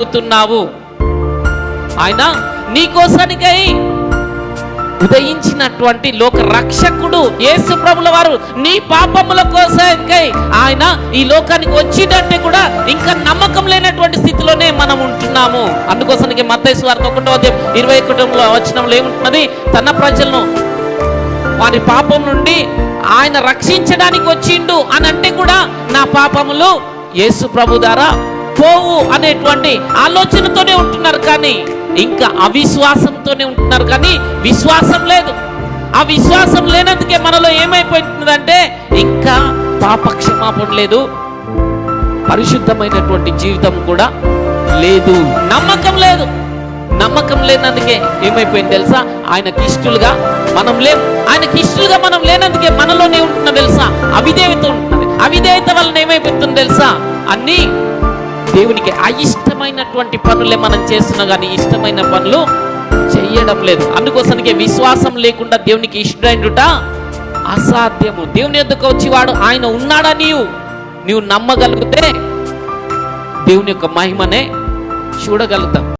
అవుతున్నావు. ఆయన నీకోసానికై ఉదయించినటువంటి లోక రక్షకుడు యేసు ప్రభుల వారు నీ పాపముల కోసానికై ఆయన ఈ లోకానికి వచ్చిందంటే కూడా ఇంకా నమ్మకం లేనటువంటి స్థితిలోనే మనం ఉంటున్నాము. అందుకోసానికి మత్తయి సువార్త 1:21 వచనంలో ఏముంటున్నది? తన ప్రజలను వారి పాపం నుండి ఆయన రక్షించడానికి వచ్చిండు అని అంటే కూడా నా పాపములు యేసు ప్రభు ద్వారా పోవు అనేటువంటి ఆలోచనతోనే ఉంటున్నారు, కానీ ఇంకా అవిశ్వాసంతోనే ఉంటున్నారు, కానీ విశ్వాసం లేదు. ఆ విశ్వాసం లేనందుకే మనలో ఏమైపోతుందంటే ఇంకా పాప క్షమాపణ లేదు, పరిశుద్ధమైనటువంటి జీవితం కూడా లేదు, నమ్మకం లేదు. నమ్మకం లేనందుకే ఏమైపోయింది తెలుసా? ఆయనకి ఇష్టలుగా మనం లేం. ఆయనకి ఇష్టలుగా మనం లేనందుకే మనలోనే ఉంటున్నా తెలుసా? అవిధేయత ఉంటున్నది. అవిధేయత వలన ఏమైపోతుంది తెలుసా? అన్నీ దేవునికి అయిష్టమైనటువంటి పనులే మనం చేస్తున్నా, కానీ ఇష్టమైన పనులు చెయ్యడం లేదు. అందుకోసానికి విశ్వాసం లేకుండా దేవునికి ఇష్టమైనట అసాధ్యము. దేవుని యొద్దకు వచ్చి వాడు ఆయన ఉన్నాడా నీవు నమ్మగలిగితే దేవుని యొక్క మహిమనే చూడగలుగుతాం.